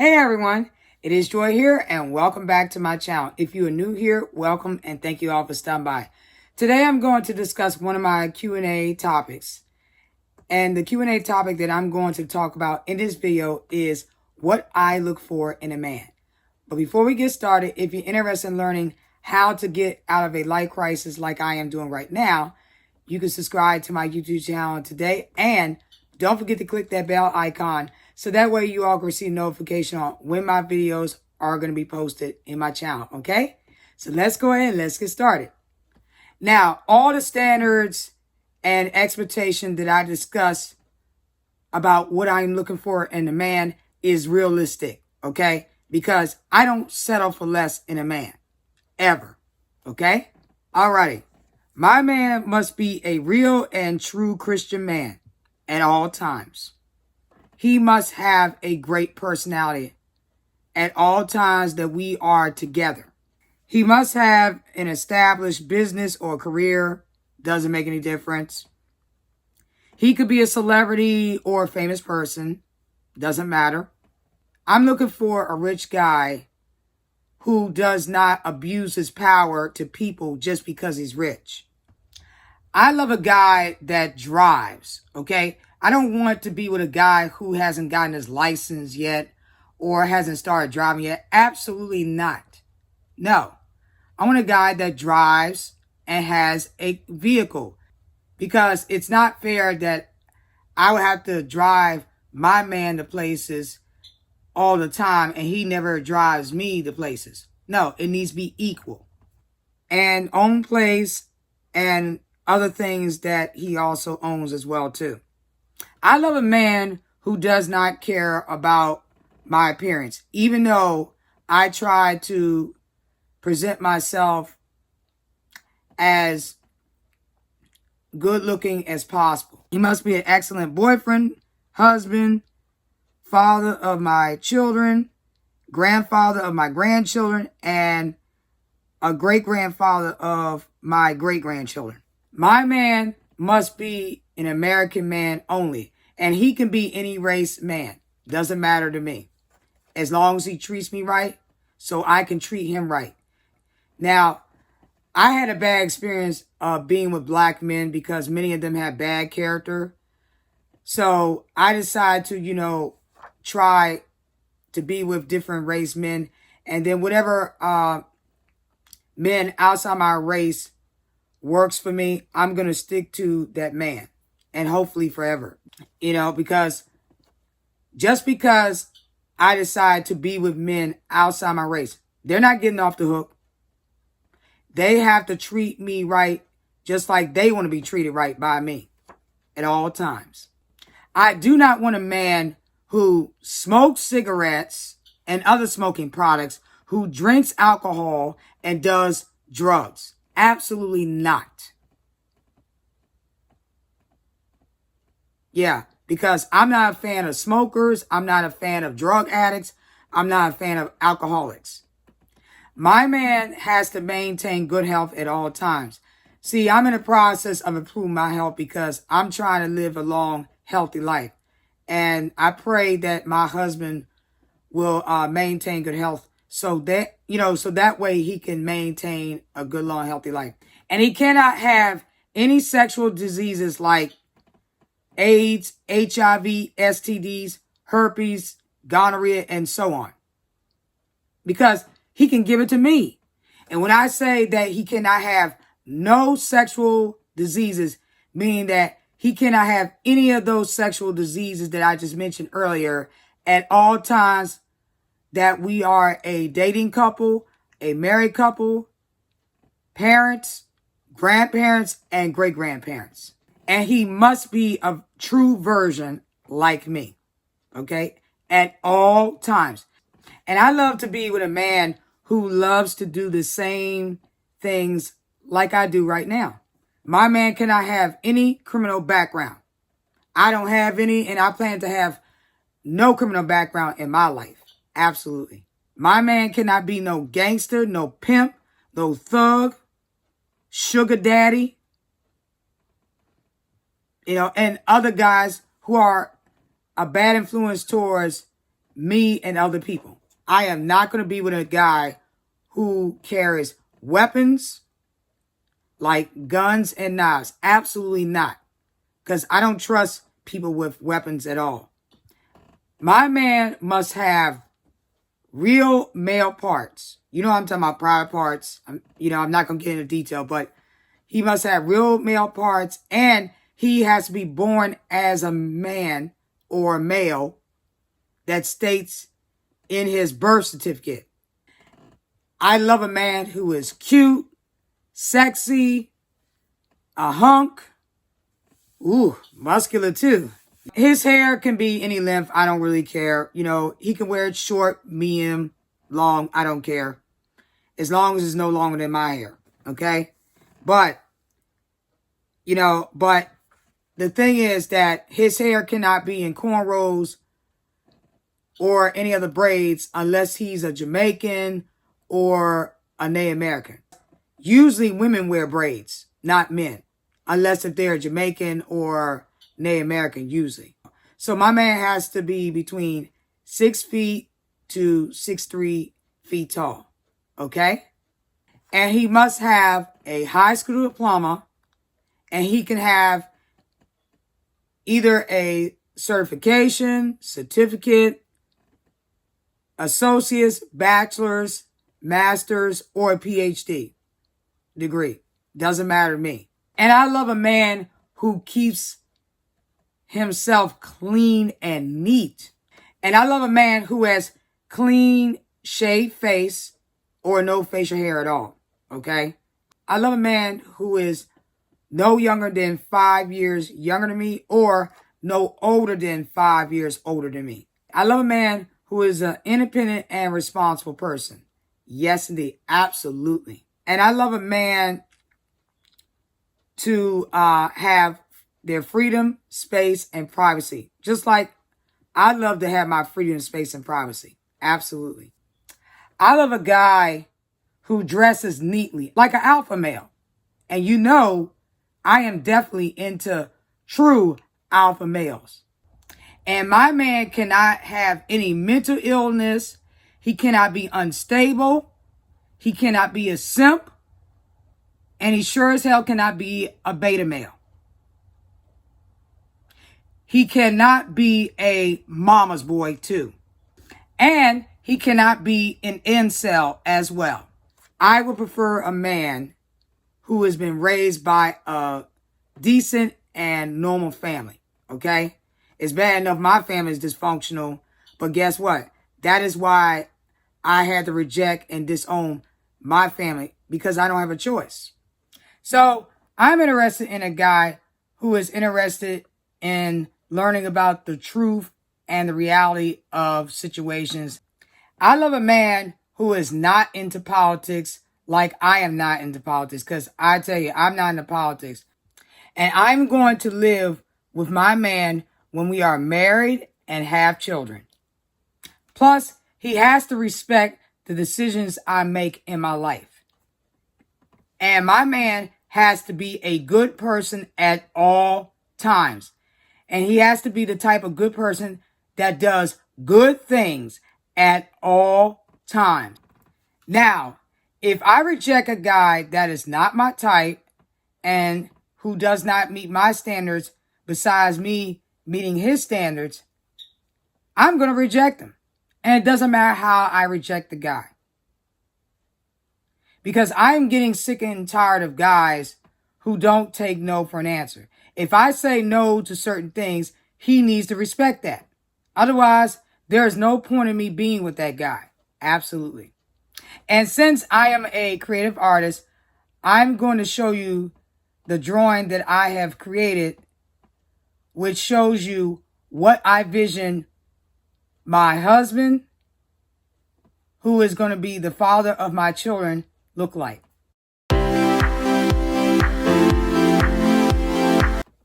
Hey everyone, it is Joy here and welcome back to my channel. If you are new here, welcome and thank you all for stopping by. Today I'm going to discuss one of my Q&A topics. And the Q&A topic that I'm going to talk about in this video is what I look for in a man. But before we get started, if you're interested in learning how to get out of a life crisis like I am doing right now, you can subscribe to my YouTube channel today. And don't forget to click that bell icon so that way you all can receive notification on when my videos are going to be posted in my channel, okay? So let's go ahead and let's get started. Now, all the standards and expectations that I discussed about what I'm looking for in a man is realistic, okay? Because I don't settle for less in a man, ever, okay? Alrighty. My man must be a real and true Christian man at all times. He must have a great personality at all times that we are together. He must have an established business or career. Doesn't make any difference. He could be a celebrity or a famous person. Doesn't matter. I'm looking for a rich guy who does not abuse his power to people just because he's rich. I love a guy that drives, okay? I don't want to be with a guy who hasn't gotten his license yet or hasn't started driving yet. Absolutely not. No. I want a guy that drives and has a vehicle, because it's not fair that I would have to drive my man to places all the time and he never drives me to places. No, it needs to be equal. And own place and other things that he also owns as well too. I love a man who does not care about my appearance, even though I try to present myself as good looking as possible. He must be an excellent boyfriend, husband, father of my children, grandfather of my grandchildren, and a great-grandfather of my great-grandchildren. My man must be an American man only, and he can be any race man. Doesn't matter to me, as long as he treats me right so I can treat him right. Now, I had a bad experience being with black men because many of them have bad character. So I decided to, try to be with different race men. And then whatever men outside my race works for me, I'm going to stick to that man. And hopefully forever. Because just because I decide to be with men outside my race, they're not getting off the hook. They have to treat me right just like they want to be treated right by me at all times. I do not want a man who smokes cigarettes and other smoking products, who drinks alcohol and does drugs. Absolutely not. Yeah, because I'm not a fan of smokers. I'm not a fan of drug addicts. I'm not a fan of alcoholics. My man has to maintain good health at all times. See, I'm in the process of improving my health because I'm trying to live a long, healthy life. And I pray that my husband will maintain good health so that, so that way he can maintain a good, long, healthy life. And he cannot have any sexual diseases like AIDS, HIV, STDs, herpes, gonorrhea, and so on. Because he can give it to me. And when I say that he cannot have no sexual diseases, meaning that he cannot have any of those sexual diseases that I just mentioned earlier at all times that we are a dating couple, a married couple, parents, grandparents, and great-grandparents. And he must be a true version like me, okay, at all times. And I love to be with a man who loves to do the same things like I do right now. My man cannot have any criminal background. I don't have any, and I plan to have no criminal background in my life. Absolutely. My man cannot be no gangster, no pimp, no thug, sugar daddy, and other guys who are a bad influence towards me and other people. I am not going to be with a guy who carries weapons like guns and knives. Absolutely not. Because I don't trust people with weapons at all. My man must have real male parts. You know I'm talking about, private parts. I'm not going to get into detail, but he must have real male parts, and he has to be born as a man or a male that states in his birth certificate. I love a man who is cute, sexy, a hunk. Ooh, muscular too. His hair can be any length. I don't really care. He can wear it short, medium, long. I don't care. As long as it's no longer than my hair. Okay? But the thing is that his hair cannot be in cornrows or any other braids unless he's a Jamaican or a Native American. Usually women wear braids, not men. Unless if they're Jamaican or Native American, usually. So my man has to be between 6 feet to 6'3" feet tall. Okay? And he must have a high school diploma. And he can have either a certification, certificate, associate's, bachelor's, master's, or a PhD degree. Doesn't matter to me. And I love a man who keeps himself clean and neat. And I love a man who has clean, shaved face or no facial hair at all. Okay? I love a man who is no younger than 5 years younger than me or no older than 5 years older than me. I love a man who is an independent and responsible person. Yes, indeed. Absolutely. And I love a man to have their freedom, space, and privacy. Just like I love to have my freedom, space, and privacy. Absolutely. I love a guy who dresses neatly, like an alpha male. And I am definitely into true alpha males. And my man cannot have any mental illness. He cannot be unstable. He cannot be a simp. And he sure as hell cannot be a beta male. He cannot be a mama's boy too. And he cannot be an incel as well. I would prefer a man who has been raised by a decent and normal family. Okay? It's bad enough my family is dysfunctional. But guess what? That is why I had to reject and disown my family. Because I don't have a choice. So I'm interested in a guy who is interested in learning about the truth and the reality of situations. I love a man who is not into politics like I am not into politics. Because I tell you, I'm not into politics. And I'm going to live with my man when we are married and have children. Plus, he has to respect the decisions I make in my life. And my man has to be a good person at all times. And he has to be the type of good person that does good things at all times. Now, if I reject a guy that is not my type and who does not meet my standards besides me meeting his standards, I'm going to reject him. And it doesn't matter how I reject the guy. Because I'm getting sick and tired of guys who don't take no for an answer. If I say no to certain things, he needs to respect that. Otherwise, there is no point in me being with that guy. Absolutely. And since I am a creative artist, I'm going to show you the drawing that I have created, which shows you what I vision my husband, who is going to be the father of my children, look like.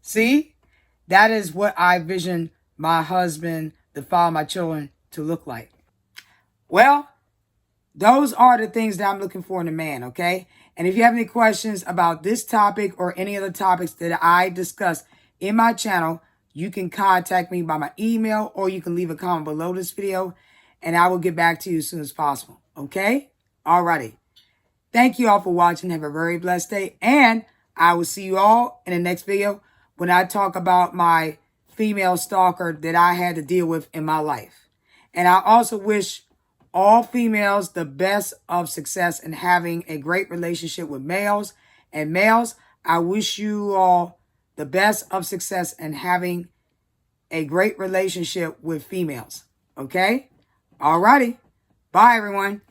See? That is what I vision my husband, the father of my children, to look like. Well, those are the things that I'm looking for in a man, okay? And if you have any questions about this topic or any other topics that I discuss in my channel, you can contact me by my email or you can leave a comment below this video and I will get back to you as soon as possible. Okay? Alrighty. Thank you all for watching. Have a very blessed day. And I will see you all in the next video when I talk about my female stalker that I had to deal with in my life. And I also wish all females the best of success in having a great relationship with males. And males, I wish you all the best of success in having a great relationship with females. Okay? Alrighty. Bye, everyone.